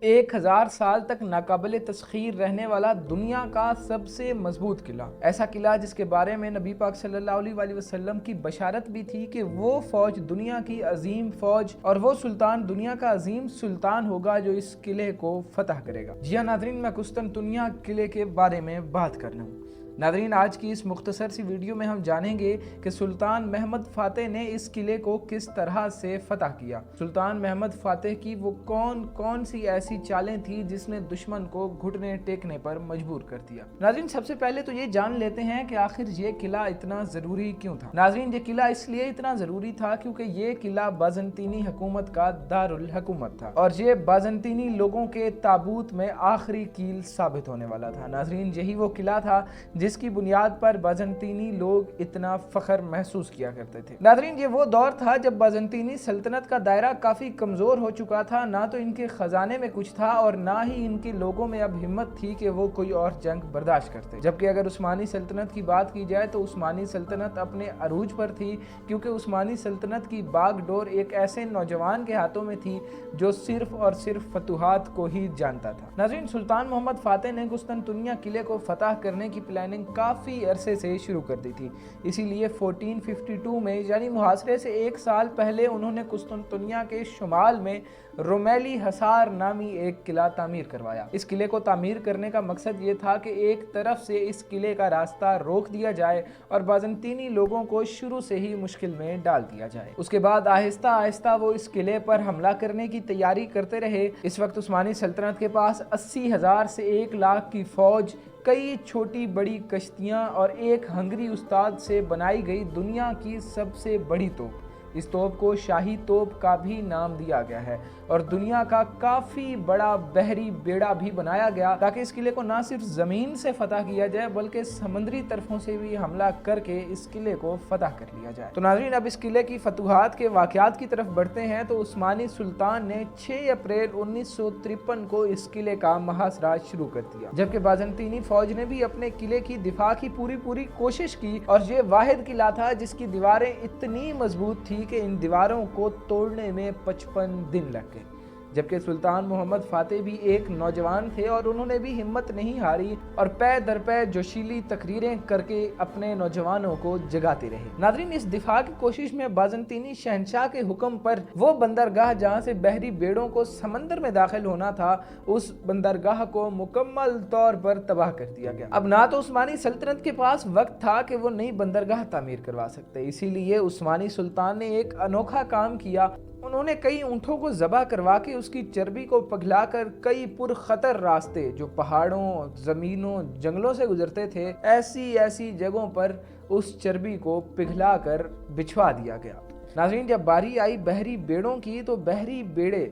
1000 साल तक नाकाबिल तस्खीर रहने वाला दुनिया का सबसे मजबूत किला, ऐसा किला जिसके बारे में नबी पाक सल्लल्लाहु अलैहि वसल्लम की बशारत भी थी कि वो फौज दुनिया की अजीम फौज और वो सुल्तान दुनिया का अजीम सुल्तान होगा जो इस किले को फतह करेगा। जी हाँ नाज़रीन, मैं कुस्तुनतुनिया किले के बारे में बात कर रहा हूँ। नाज़रीन, आज की इस मुख्तसर सी वीडियो में हम जानेंगे कि सुल्तान महमद फ़ातेह ने इस किले को किस तरह से फतह किया। सुल्तान महमद फ़ातेह की वो कौन सी ऐसी चालें थी जिसने दुश्मन को घुटने टेकने पर मजबूर कर दिया। नाज़रीन, सबसे पहले तो ये जान लेते हैं कि आखिर ये किला इतना ज़रूरी क्यों था। नाज़रीन, ये किला इसलिए इतना ज़रूरी था क्योंकि ये किला बाज़ंतीनी हुकूमत का दारुल हुकूमत था और ये बाज़ंतीनी लोगों के ताबूत में आखिरी कील साबित होने वाला था। नाज़रीन, यही वो किला था जिसकी बुनियाद पर बाज़ंतीनी लोग इतना फख्र महसूस किया करते थे। नाज़रीन, ये वो दौर था जब बाज़ंतीनी सल्तनत का दायरा काफ़ी कमज़ोर हो चुका था। ना तो इनके ख़जाने में कुछ था और ना ही इनके लोगों में अब हिम्मत थी कि वो कोई और जंग बर्दाश्त करते। जबकि अगर उस्मानी सल्तनत की बात की जाए तो उस्मानी सल्तनत अपने अरूज पर थी, क्योंकि उस्मानी सल्तनत की बागडोर एक ऐसे नौजवान के हाथों में थी जो सिर्फ और सिर्फ फतूहात को ही जानता था। नाज़रीन, सुल्तान मोहम्मद फ़ातेह ने कुस्तुनतुनिया किले को फतह करने की प्लानिंग काफ़ी अरसे से शुरू कर दी थी। इसीलिए 1452 में यानी मुहासरे से 1 साल पहले उन्होंने कुस्तुनतुनिया के शुमाल में रोमेली हसार नामी एक किला तामीर करवाया। इस किले को तामीर करने का मकसद ये था कि एक तरफ से इस किले का रास्ता रोक दिया जाए और बाज़ंतीनी लोगों को शुरू से ही मुश्किल में डाल दिया जाए। उसके बाद आहिस्ता आहिस्ता वो इस किले पर हमला करने की तैयारी करते रहे। इस वक्त उस्मानी सल्तनत के पास 80,000 से 1 लाख की फौज, कई छोटी बड़ी कश्तियाँ और एक हंगरी उस्ताद से बनाई गई दुनिया की सबसे बड़ी तोप। इस तोप को शाही तोप का भी नाम दिया गया है और दुनिया का काफ़ी बड़ा बहरी बेड़ा भी बनाया गया ताकि इस किले को ना सिर्फ ज़मीन से फतह किया जाए बल्कि समंदरी तरफों से भी हमला करके इस किले को फतह कर लिया जाए। तो नाज़रीन, अब इस किले की फतूहात के वाक़यात की तरफ बढ़ते हैं। तो उस्मानी सुल्तान ने 6 अप्रैल 1953 को इस किले का मुहासरा शुरू कर दिया, जबकि बाज़ंतीनी फौज ने भी अपने किले की दिफा की पूरी कोशिश की और ये वाहिद किला था जिसकी दीवारें इतनी मजबूत थी कि इन दीवारों को तोड़ने में 55 दिन लग गए। जबकि सुल्तान मोहम्मद फ़ातेह भी एक नौजवान थे और उन्होंने भी हिम्मत नहीं हारी और पै दर पै जोशीली तकरीरें करके अपने नौजवानों को जगाते रहे। नाज़रीन, इस दिफा की कोशिश में बाज़ंतीनी शहंशाह के हुक्म पर वो बंदरगाह जहाँ से बहरी बेड़ों को समंदर में दाखिल होना था, उस बंदरगाह को मुकम्मल तौर पर तबाह कर दिया गया। अब ना तो उस्मानी सल्तनत के पास वक्त था कि वो नई बंदरगाह तामीर करवा सकते, इसीलिए उस्मानी सुल्तान ने एक अनोखा काम किया। उन्होंने कई ऊँटों को ज़बह करवा के उसकी चर्बी को पिघलाकर कई पुरखतर रास्ते जो पहाड़ों, ज़मीनों, जंगलों से गुजरते थे, ऐसी जगहों पर उस चर्बी को पिघलाकर बिछवा दिया गया। नाज़रीन, जब बारी आई बहरी बेड़ों की तो बहरी बेड़े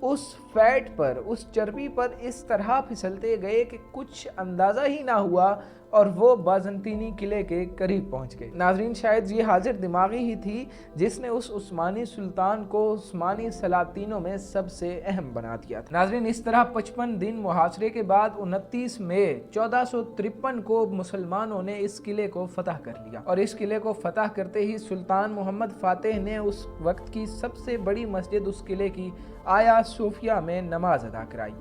उस फैट पर, उस चर्बी पर इस तरह फिसलते गए कि कुछ अंदाज़ा ही ना हुआ और वो बाज़ंतीनी किले के करीब पहुंच गए। नाज़रीन, शायद ये हाजिर दिमागी ही थी जिसने उस उस्मानी सुल्तान को उस्मानी सलातीनों में सबसे अहम बना दिया था। नाज़रीन, इस तरह 55 दिन मुहासरे के बाद 29 मई 1453 को मुसलमानों ने इस किले को फतह कर लिया और इस किले को फतह करते ही सुल्तान मोहम्मद फ़ातेह ने उस वक्त की सबसे बड़ी मस्जिद उस किले की आया सोफिया में नमाज अदा कराई।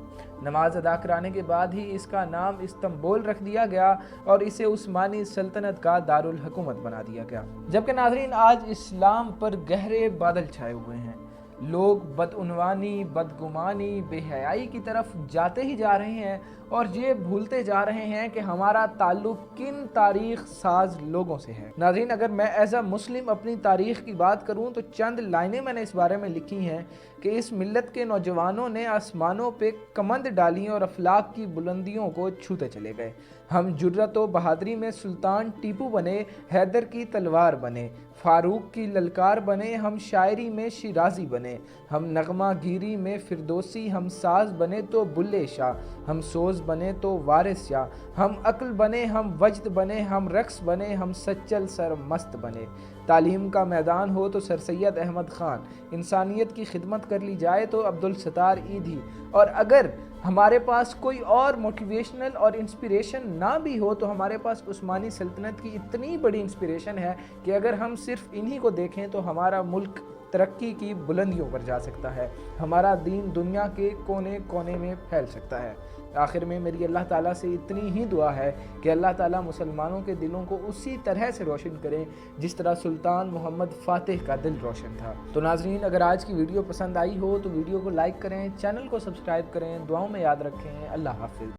नमाज अदा कराने के बाद ही इसका नाम इस्तांबुल रख दिया गया और इसे उस्मानी सल्तनत का दारुल हुकूमत बना दिया गया। जबकि नाज़रीन, आज इस्लाम पर गहरे बादल छाए हुए हैं। लोग बदउनवानी, बदगुमानी, बेहयाई की तरफ जाते ही जा रहे हैं और ये भूलते जा रहे हैं कि हमारा ताल्लुक किन तारीख साज लोगों से है। नाज़रीन, अगर मैं एज अ मुस्लिम अपनी तारीख की बात करूं तो चंद लाइनें मैंने इस बारे में लिखी हैं कि इस मिल्लत के नौजवानों ने आसमानों पे कमंद डाली और अफलाक की बुलंदियों को छूते चले गए। हम जुर्रत व बहादुरी में सुल्तान टीपू बने, हैदर की तलवार बने, फारूक की ललकार बने, हम शायरी में शिराजी बने, हम नगमा गिरी में फिरदौसी, हम साज बने तो बुल्ले शाह, हम सोज बने तो वारिस शाह, हम अक्ल बने, हम वजद बने, हम रक्स बने, हम सच्चल सर मस्त बने। तालीम का मैदान हो तो सर सैयद अहमद ख़ान, इंसानियत की खिदमत कर ली जाए तो अब्दुल सत्तार ईदी, और अगर हमारे पास कोई और मोटिवेशनल और इंस्पिरेशन ना भी हो तो हमारे पास उस्मानी सल्तनत की इतनी बड़ी इंस्पिरेशन है कि अगर हम सिर्फ इन्हीं को देखें तो हमारा मुल्क तरक्की की बुलंदियों पर जा सकता है। हमारा दीन दुनिया के कोने कोने में फैल सकता है। आखिर में मेरी अल्लाह ताला से इतनी ही दुआ है कि अल्लाह ताला मुसलमानों के दिलों को उसी तरह से रोशन करें जिस तरह सुल्तान मोहम्मद फ़ातिह का दिल रोशन था। तो नाज़रीन, अगर आज की वीडियो पसंद आई हो तो वीडियो को लाइक करें, चैनल को सब्सक्राइब करें, दुआओं में याद रखें। अल्लाह हाफ़िज़।